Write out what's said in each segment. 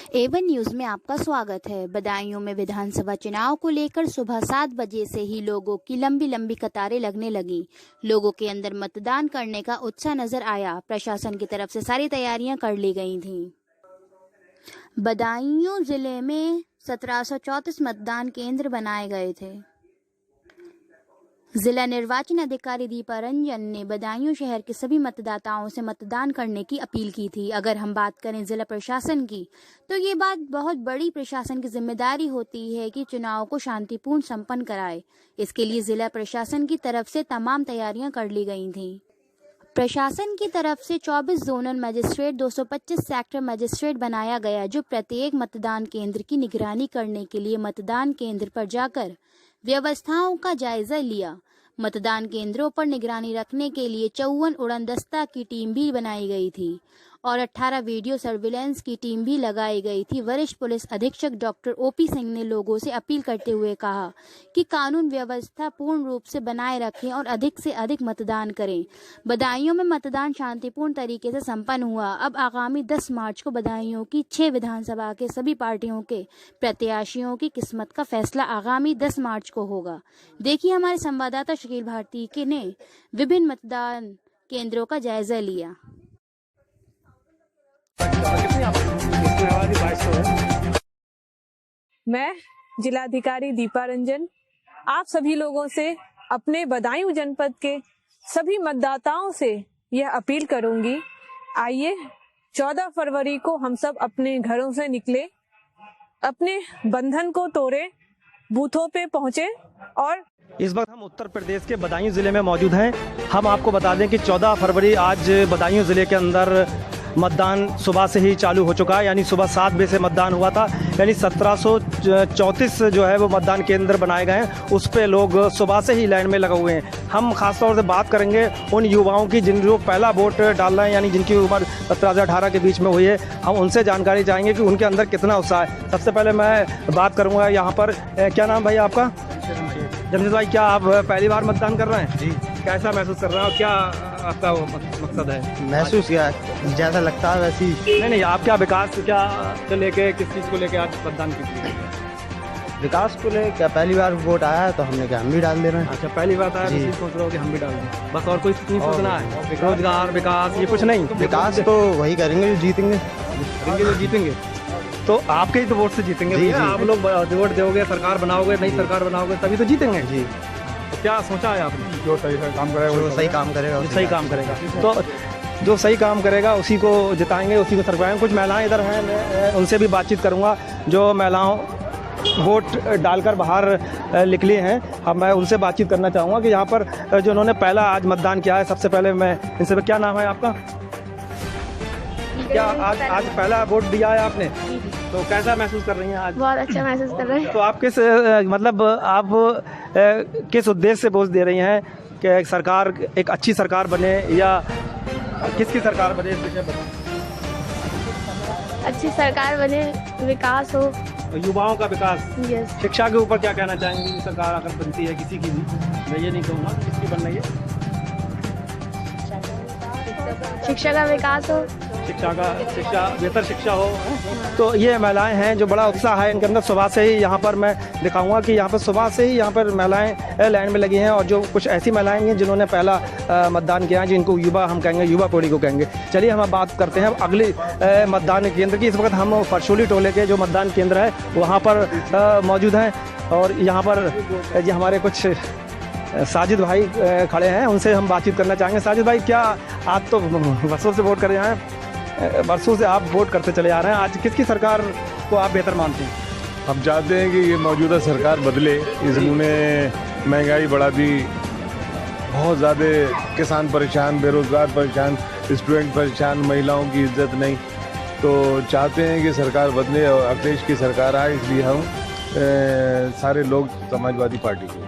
Avon news में आपका स्वागत है। बदायूं में विधानसभा चुनाव को लेकर सुबह 7 बजे से ही लोगों की लंबी लंबी कतारें लगने लगी। लोगों के अंदर मतदान करने का उत्साह नजर आया। प्रशासन की तरफ से सारी तैयारियां कर ली गई थीं। बदायूं जिले में 1734 मतदान केंद्र बनाए गए थे। जिला निर्वाचन अधिकारी दीपा रंजन ने बदायूं शहर के सभी मतदाताओं से मतदान करने की अपील की थी। अगर हम बात करें जिला प्रशासन की, तो ये बात बहुत बड़ी प्रशासन की जिम्मेदारी होती है कि चुनाव को शांतिपूर्ण संपन्न कराए। इसके लिए जिला प्रशासन की तरफ से तमाम तैयारियां कर ली गई थीं। प्रशासन की तरफ से 24 जोनल मजिस्ट्रेट, 225 सेक्टर मजिस्ट्रेट बनाया गया, जो प्रत्येक मतदान केंद्र की निगरानी करने के लिए मतदान केंद्र पर जाकर व्यवस्थाओं का जायजा लिया। मतदान केंद्रों पर निगरानी रखने के लिए 54 उड़न दस्ता की टीम भी बनाई गई थी और 18 वीडियो सर्विलांस की टीम भी लगाई गई थी। वरिष्ठ पुलिस अधीक्षक डॉक्टर ओपी सिंह ने लोगों से अपील करते हुए कहा कि कानून व्यवस्था पूर्ण रूप से बनाए रखें और अधिक से अधिक मतदान करें। बदायूं में मतदान शांतिपूर्ण तरीके से संपन्न हुआ। अब आगामी 10 मार्च को बदायूं की 6 विधानसभा के सभी पार्टियों के प्रत्याशियों की किस्मत का फैसला आगामी 10 मार्च को होगा। देखिए, हमारे संवाददाता शकील भारती ने विभिन्न मतदान केंद्रों का जायजा लिया। मैं जिलाधिकारी दीपा रंजन आप सभी लोगों से, अपने बदायूं जनपद के सभी मतदाताओं से यह अपील करूंगी, आइए 14 फरवरी को हम सब अपने घरों से निकले, अपने बंधन को तोड़े, बूथों पे पहुंचे। और इस वक्त हम उत्तर प्रदेश के बदायूं जिले में मौजूद हैं। हम आपको बता दें कि 14 फरवरी आज बदायूं जिले के अंदर मतदान सुबह से ही चालू हो चुका है, यानी सुबह 7 बजे से मतदान हुआ था। यानी 1734 जो है वो मतदान केंद्र बनाए गए हैं, उस पे लोग सुबह से ही लाइन में लगे हुए हैं। हम खासतौर से बात करेंगे उन युवाओं की जिन लोग पहला वोट डाल रहे हैं, यानी जिनकी उम्र 17 से 18 के बीच में हुई है। हम उनसे जानकारी चाहेंगे कि उनके अंदर कितना उत्साह है। सबसे पहले मैं बात करूँगा यहाँ पर, क्या नाम भाई आपका? जमशेद भाई, क्या आप पहली बार मतदान कर रहे हैं? जी। कैसा महसूस कर रहे हैं और क्या आपका मकसद है? महसूस किया जैसा लगता है वैसी। नहीं, आप क्या विकास क्या को लेके, किस चीज़ को लेके आज मतदान कीजिए? विकास को लेकर क्या पहली बार वोट आया है तो हमने क्या हम भी डाल दे रहे हैं। अच्छा, पहली बार आया तो सोच रहे हो कि हम भी डाल दें, बस और कोई नहीं सोचना है? रोजगार, विकास, ये कुछ नहीं? विकास तो वही करेंगे जो जीतेंगे। जो जीतेंगे तो आपके ही तो वोट से जीतेंगे। जी, आप लोग वोट दोगे, सरकार बनाओगे, नई सरकार बनाओगे, तभी तो जीतेंगे। जी। तो क्या सोचा है आपने? जो सही काम करेगा तो जो सही काम करेगा उसी को जिताएंगे, उसी को सरकाएंगे। कुछ महिलाएं इधर हैं, मैं उनसे भी बातचीत करूंगा जो महिलाओं वोट डालकर बाहर निकली हैं। अब मैं उनसे बातचीत करना चाहूँगा कि यहाँ पर जो उन्होंने पहला आज मतदान किया है। सबसे पहले मैं इनसे, क्या नाम है आपका? क्या आज पहला वोट दिया है आपने? तो कैसा महसूस कर रही हैं आज? बहुत अच्छा महसूस कर रहे हैं। तो आप किस मतलब आप किस उद्देश्य से वोट दे रही हैं कि सरकार एक अच्छी सरकार बने या किसकी सरकार बने? इस विषय पर अच्छी सरकार बने, विकास हो, युवाओं का विकास। यस। शिक्षा के ऊपर क्या कहना चाहेंगे? सरकार अगर बनती है किसी की भी, मैं ये नहीं कहूँगा किसकी बन रही है, शिक्षा का विकास हो, बेहतर शिक्षा हो। तो ये महिलाएं हैं जो बड़ा उत्साह है इनके अंदर। सुबह से ही यहाँ पर मैं दिखाऊंगा कि यहाँ पर सुबह से ही यहाँ पर महिलाएं लाइन में लगी हैं और जो कुछ ऐसी महिलाएं हैं जिन्होंने पहला मतदान किया है, जिनको युवा हम कहेंगे, युवा पीढ़ी को कहेंगे। चलिए हम बात करते हैं अगले मतदान केंद्र की। इस वक्त हम फरसोली टोले के जो मतदान केंद्र है वहाँ पर मौजूद हैं और यहाँ पर ये हमारे कुछ साजिद भाई खड़े हैं, उनसे हम बातचीत करना चाहेंगे। साजिद भाई, क्या आप तो वर्षों से वोट कर रहे हैं, वर्षों से आप वोट करते चले आ रहे हैं, आज किसकी सरकार को आप बेहतर मानते हैं? हम चाहते हैं कि ये मौजूदा सरकार बदले। इसने महंगाई बढ़ा दी, बहुत ज़्यादा किसान परेशान, बेरोजगार परेशान, स्टूडेंट परेशान, महिलाओं की इज्जत नहीं। तो चाहते हैं कि सरकार बदले और अखिलेश की सरकार आए, इसलिए हम सारे लोग समाजवादी पार्टी को।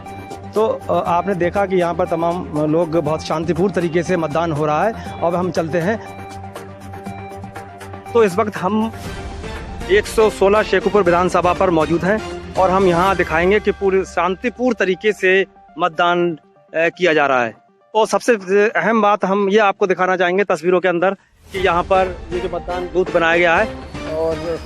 तो आपने देखा कि यहाँ पर तमाम लोग बहुत शांतिपूर्ण तरीके से मतदान हो रहा है। अब हम चलते हैं। तो इस वक्त हम 116 शेखुपुर विधानसभा पर मौजूद हैं और हम यहाँ दिखाएंगे कि पूरे शांतिपूर्ण तरीके से मतदान किया जा रहा है। और सबसे अहम बात हम ये आपको दिखाना चाहेंगे तस्वीरों के अंदर कि यहाँ पर ये जो मतदान बूथ बनाया गया है और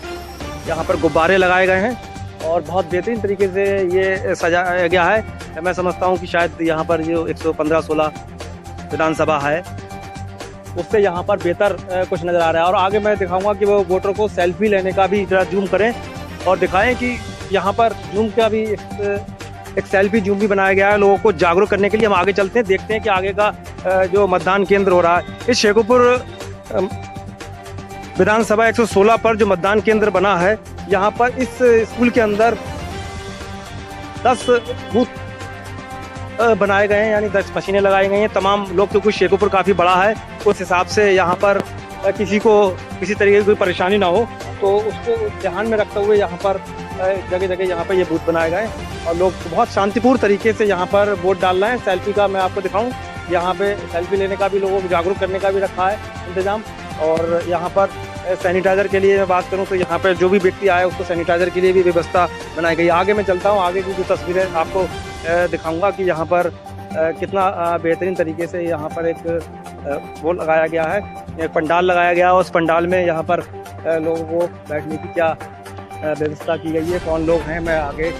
यहाँ पर गुब्बारे लगाए गए हैं और बहुत बेहतरीन तरीके से ये सजाया गया है। मैं समझता हूँ कि शायद यहाँ पर जो 115-16 विधानसभा है उससे यहाँ पर बेहतर कुछ नज़र आ रहा है। और आगे मैं दिखाऊंगा कि वो वोटर को सेल्फी लेने का भी जरा जूम करें और दिखाएं कि यहाँ पर जूम का भी एक सेल्फी जूम भी बनाया गया है लोगों को जागरूक करने के लिए। हम आगे चलते हैं, देखते हैं कि आगे का जो मतदान केंद्र हो रहा है। इस शेखोपुर विधानसभा 116 पर जो मतदान केंद्र बना है, यहाँ पर इस स्कूल के अंदर 10 बूथ बनाए गए हैं, यानी 10 मशीनें लगाई गई हैं। तमाम लोग, क्योंकि शेखोपुर काफ़ी बड़ा है, उस हिसाब से यहाँ पर किसी को किसी तरीके की कोई परेशानी ना हो, तो उसको ध्यान में रखते हुए यहाँ पर जगह जगह यहाँ पर ये बूथ बनाए गए और लोग बहुत शांतिपूर्ण तरीके से यहाँ पर वोट डाल रहे हैं। सेल्फी का मैं आपको दिखाऊं, यहाँ पे सेल्फी लेने का भी, लोगों को जागरूक करने का भी रखा है इंतजाम। और यहाँ पर सैनिटाइज़र के लिए मैं बात करूँ तो यहाँ पर जो भी व्यक्ति आए उसको सैनिटाइज़र के लिए भी व्यवस्था बनाई गई। आगे मैं चलता हूँ, आगे की जो तस्वीरें आपको दिखाऊंगा कि यहाँ पर कितना बेहतरीन तरीके से यहाँ पर एक वो लगाया गया है, एक पंडाल लगाया गया है। उस पंडाल में यहाँ पर लोगों को बैठने की क्या व्यवस्था की गई है, कौन लोग हैं, मैं आगे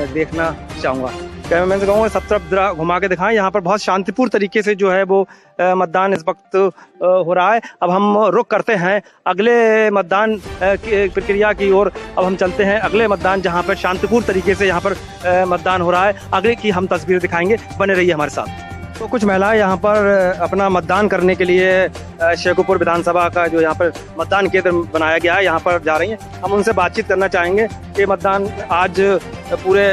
देखना चाहूँगा। कैमरामैन से कहूँगा सब तरफ जरा घुमा के दिखाएं। यहाँ पर बहुत शांतिपूर्ण तरीके से जो है वो मतदान इस वक्त हो रहा है। अब हम रुक करते हैं अगले मतदान की प्रक्रिया की ओर। अब हम चलते हैं अगले मतदान जहाँ पर शांतिपूर्ण तरीके से यहाँ पर मतदान हो रहा है, आगे की हम तस्वीर दिखाएंगे। बने रहिए हमारे साथ। तो कुछ महिलाएं यहाँ पर अपना मतदान करने के लिए शेखोपुर विधानसभा का जो यहाँ पर मतदान केंद्र बनाया गया है, यहाँ पर जा रही हैं। हम उनसे बातचीत करना चाहेंगे कि मतदान आज पूरे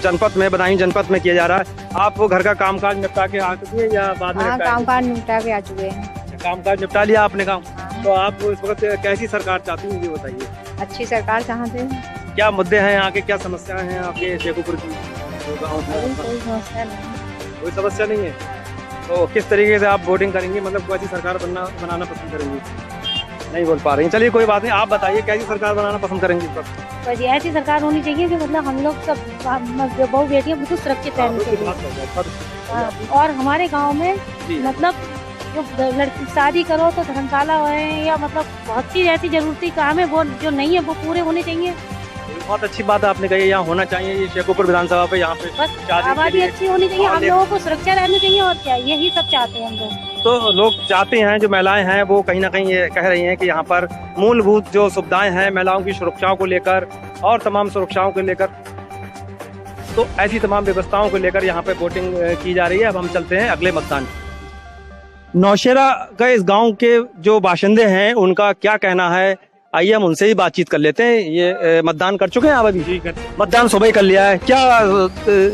जनपद में, बदायूं जनपद में किया जा रहा है। आप वो घर का कामकाज निपटा के आ चुके हैं या बाद में? कामकाज निपटा के आ चुके हैं। कामकाज निपटा लिया आपने काम? तो आप इस वक्त कैसी सरकार चाहती हैं, ये बताइए। अच्छी सरकार चाहते हैं। क्या मुद्दे हैं यहाँ के, क्या समस्याएं हैं आपके शेखोपुर की? कोई समस्या नहीं, कोई समस्या नहीं है। तो किस तरीके से आप वोटिंग करेंगे, मतलब कैसी सरकार बनाना पसंद करेंगी? नहीं बोल पा रही हैं, चलिए कोई बात नहीं। आप बताइए कैसी सरकार बनाना पसंद करेंगी? बस ऐसी सरकार होनी चाहिए कि मतलब हम लोग सब जो बहु बेटियां बिल्कुल सुरक्षित रहनी चाहिए। और हमारे गांव में मतलब जो लड़की शादी करो तो धर्मशाला है या मतलब बहुत सी ऐसी जरूरती काम है वो जो नहीं है वो पूरे होने चाहिए। बहुत अच्छी बात आपने कही, यहाँ होना चाहिए। ये शेखोपुर विधानसभा पे यहाँ पे बस आबादी अच्छी होनी चाहिए, हम लोगों को सुरक्षा रहनी चाहिए और क्या, यही सब चाहते हैं हम लोग। तो लोग चाहते हैं, जो महिलाएं हैं वो कहीं ना कहीं ये कह रही हैं कि यहाँ पर मूलभूत जो सुविधाएं हैं महिलाओं की सुरक्षाओं को लेकर और तमाम सुरक्षाओं को लेकर, तो ऐसी तमाम व्यवस्थाओं को लेकर यहाँ पे वोटिंग की जा रही है। अब हम चलते हैं अगले मतदान। नौशेरा का इस गांव के जो बाशिंदे हैं उनका क्या कहना है, आइए हम उनसे ही बातचीत कर लेते हैं। ये मतदान कर चुके हैं आप अभी? मतदान सुबह ही कर लिया है। क्या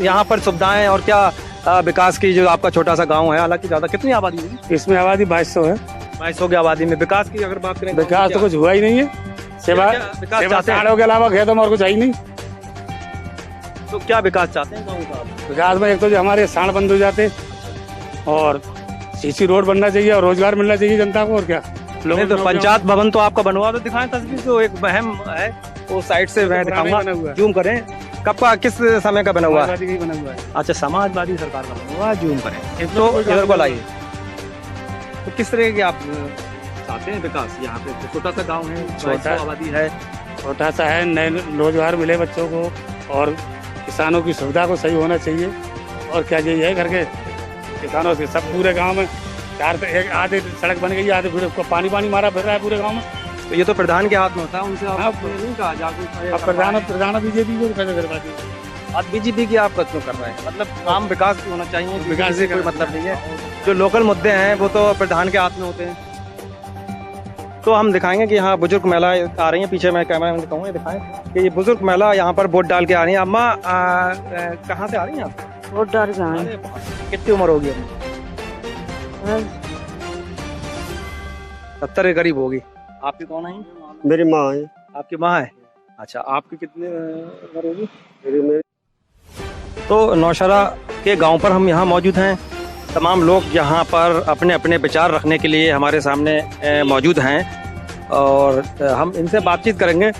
यहाँ पर सुविधाएं और क्या विकास की, जो आपका छोटा सा गांव है, हालांकि ज्यादा, कितनी आबादी है इसमें? आबादी 2200 है। 2200 की आबादी में विकास की अगर बात करें, विकास तो कुछ हुआ ही नहीं है। सड़कों के अलावा खेतों में और कुछ है ही नहीं। तो क्या विकास चाहते हैं गाँव का? विकास में एक तो जो हमारे सांड बंद हो जाते और सीसी रोड बनना चाहिए और रोजगार मिलना चाहिए जनता को, और क्या। नहीं तो पंचायत भवन तो आपका बनवा, तो दिखाएं तस्वीर, जो एक बहम है वो साइड से मैं दिखाऊंगा, जूम करें। कब का, किस समय का बना हुआ है? अच्छा, समाजवादी सरकार का बना हुआ, जूम करें तो इधर को लाइए। तो किस तरह के आप चाहते हैं विकास यहाँ पे? छोटा सा गाँव है, छोटा आबादी है, छोटा सा है, नए रोजगार मिले बच्चों को और किसानों की सुविधा को सही होना चाहिए। और क्या यही है करके किसानों से सब पूरे गाँव में एक आधे सड़क बन गई, आधे फिर उसको पानी मारा फिर रहा है पूरे गांव में। तो ये तो प्रधान के हाथ में होता है, उनसे आप नहीं कहा जागरूक? प्रधान बीजेपी को कैसे करवाती है? अब बीजेपी की आप क्यों कर रहे हैं? मतलब काम विकास होना चाहिए, विकास से कोई मतलब नहीं है। जो लोकल मुद्दे हैं वो तो प्रधान के हाथ में होते हैं। तो हम दिखाएंगे कि यहाँ बुजुर्ग महिला आ रही हैं, पीछे मैं कैमरा में दिखाऊंगा, दिखाएं कि ये बुजुर्ग महिला यहाँ पर वोट डाल के आ रही है। अम्मा कहाँ से आ रही हैं आप? वोट डाल के आए। कितनी उम्र होगी? 70 के करीब होगी। आपकी कौन है? मेरी माँ है। आपकी माँ है? अच्छा, आपकी कितनी उम्र होगी? तो नौशेरा के गांव पर हम यहाँ मौजूद हैं। तमाम लोग यहाँ पर अपने अपने विचार रखने के लिए हमारे सामने मौजूद हैं और हम इनसे बातचीत करेंगे।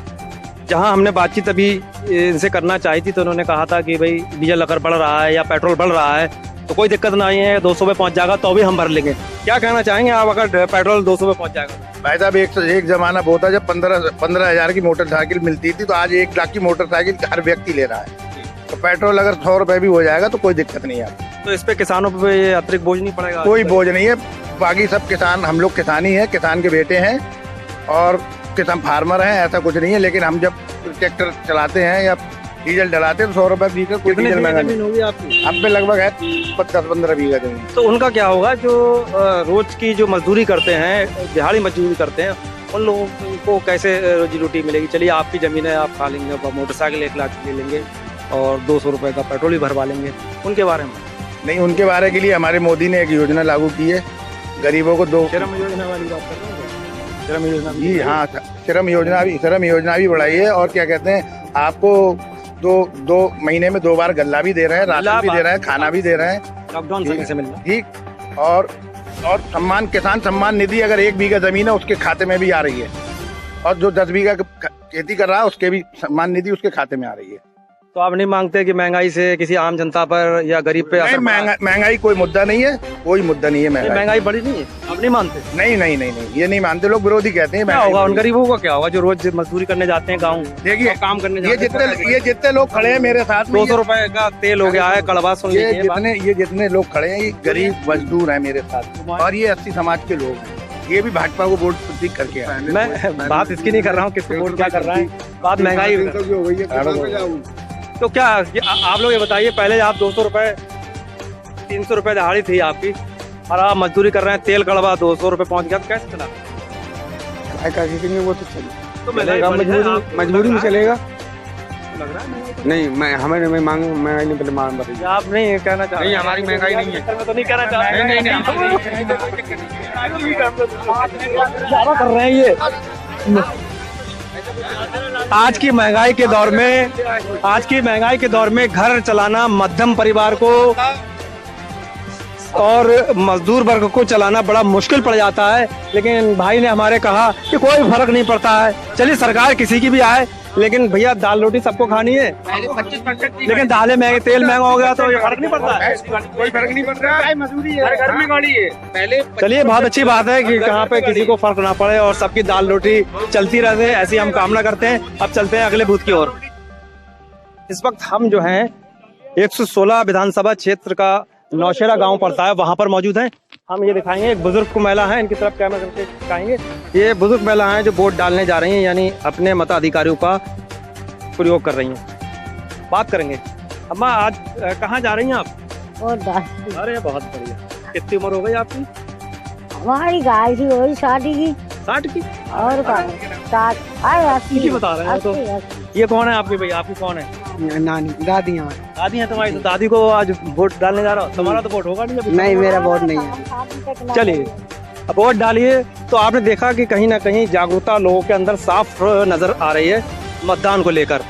जहाँ हमने बातचीत अभी इनसे करना चाही थी तो उन्होंने कहा था कि भाई डीजल अगर बढ़ रहा है या पेट्रोल बढ़ रहा है तो कोई दिक्कत नहीं है, 200 पे पहुँच जाएगा तो भी हम भर लेंगे। क्या कहना चाहेंगे आप, अगर पेट्रोल 200 पे पहुँच जाएगा? भाई साहब एक जमाना वो था जब 15,000 की मोटरसाइकिल मिलती थी, तो आज 1 लाख की मोटरसाइकिल हर व्यक्ति ले रहा है। तो पेट्रोल अगर 100 रुपए भी हो जाएगा तो कोई दिक्कत नहीं है। तो इस पे किसानों पे ये अतिरिक्त बोझ नहीं पड़ेगा? कोई बोझ नहीं है। बाकी सब किसान, हम लोग किसान ही हैं, किसान के बेटे हैं और किसान फार्मर हैं, ऐसा कुछ नहीं है। लेकिन हम जब ट्रैक्टर चलाते हैं या डीजल डलाते हैं तो 100 रुपए लीटर कोई डीजल महंगा नहीं होगी आपकी? अब पे लगभग है 10-15 बीघा जमीन। तो उनका क्या होगा जो रोज की जो मजदूरी करते हैं, दिहाड़ी मजदूरी करते हैं, उन लोगों को कैसे रोजी रोटी मिलेगी? चलिए आपकी जमीन है, आप खा लेंगे, मोटरसाइकिल 1 लाख ले लेंगे और 200 रुपए का पेट्रोल भी भरवा लेंगे, उनके बारे में? नहीं, उनके बारे के लिए हमारे मोदी ने एक योजना लागू की है, गरीबों को 2 श्रम योजना वाली बात कर रहे हैं? श्रम योजना जी हाँ, श्रम योजना भी बढ़ाई है। और क्या कहते हैं, आपको 2 महीने में 2 बार गल्ला भी दे रहे हैं, राशन भी दे रहे हैं, खाना भी दे रहे हैं। लॉकडाउन समय से मिलना ठीक। और किसान सम्मान निधि अगर 1 बीघा जमीन है उसके खाते में भी आ रही है, और जो 10 बीघा खेती कर रहा है उसके भी सम्मान निधि उसके खाते में आ रही है। तो आप नहीं मांगते कि महंगाई से किसी आम जनता पर या गरीब पे असर? महंगाई कोई मुद्दा नहीं है, कोई मुद्दा नहीं है। महंगाई बड़ी नहीं है, आप नहीं मानते? नहीं, ये नहीं मानते लोग, विरोधी कहते हैं। क्या होगा उन गरीबों का? क्या होगा जो रोज मजदूरी करने जाते हैं गाँव? देखिए काम करने ये जितने लोग खड़े हैं मेरे साथ, 200 रुपए का तेल हो गया है, कड़वा सुन लीजिए। ये जितने लोग खड़े हैं ये गरीब मजदूर है मेरे साथ, और ये 80 समाज के लोग हैं। ये भी भाजपा को वोट प्रतीक करके आए। मैं बात इसकी नहीं कर रहा हूँ किसको वोट क्या कर रहा है, बात महंगाई। तो क्या आप लोग ये बताइए, पहले आप 200 रुपए 300 रुपए दिहाड़ी थी आपकी, और आप मजदूरी कर रहे हैं, तेल कड़वा 200 रुपए पहुंच गया, तो कैसे चला? वो तो चलेगा, तो मजबूरी में चलेगा। लग रहा है नहीं, महंगाई नहीं, पहले मांग बताइए। आप नहीं कहना चाह रहे? नहीं, हमारी महंगाई नहीं है। मैं तो नहीं कहना चाह रहा। नहीं कर रहे हैं ये। आज की महंगाई के दौर में घर चलाना मध्यम परिवार को और मजदूर वर्ग को चलाना बड़ा मुश्किल पड़ जाता है। लेकिन भाई ने हमारे कहा कि कोई फर्क नहीं पड़ता है, चलिए सरकार किसी की भी आए, लेकिन भैया दाल रोटी सबको खानी है। लेकिन दालें महंगे, तेल महंगा हो गया तो ये फर्क नहीं पड़ता है? कोई फर्क नहीं पड़ रहा है, मजदूरी है, घर में गाड़ी है। पहले चलिए, बहुत अच्छी बात है कि कहाँ पे किसी को फर्क ना पड़े और सबकी दाल रोटी चलती रहे, ऐसी हम कामना करते हैं। अब चलते हैं अगले बूथ की ओर। इस वक्त हम जो हैं 116 विधानसभा क्षेत्र का नौशेरा गांव पड़ता है, वहां पर मौजूद हैं। हम ये दिखाएंगे, एक बुजुर्ग को महिला है, इनकी तरफ कैमरा करके दिखाएंगे। ये बुजुर्ग महिला हैं जो वोट डालने जा रही हैं, यानी अपने मताधिकारों का प्रयोग कर रही हैं। बात करेंगे। अम्मा, आज कहाँ जा रही हैं आप? अरे बहुत बढ़िया। कितनी उम्र हो गई आपकी? हमारी गाय थी वही 60 की। 60 की? और की बता रहे हैं। तो ये कौन है आपकी भैया? आपकी कौन है? नानी, दादी है तुम्हारी। तो दादी को आज वोट डालने जा रहा हो? तुम्हारा तो वोट होगा नहीं अभी? नहीं, मेरा वोट नहीं है। चलिए, अब वोट डालिए। तो आपने देखा कि कहीं ना कहीं जागरूकता लोगों के अंदर साफ नजर आ रही है मतदान को लेकर।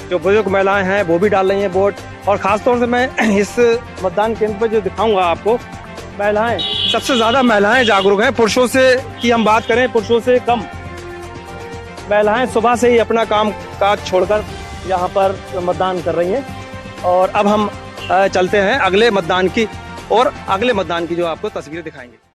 जो बुजुर्ग महिलाएं हैं वो भी डाल रही हैं वोट, और खासतौर से मैं इस मतदान केंद्र पर जो दिखाऊंगा आपको, महिलाएं, सबसे ज्यादा महिलाएं जागरूक हैं। पुरुषों से की हम बात करें, पुरुषों से कम महिलाएं सुबह से ही अपना काम काज छोड़कर यहाँ पर मतदान कर रही हैं। और अब हम चलते हैं अगले मतदान की, और अगले मतदान की जो आपको तस्वीरें दिखाएंगे।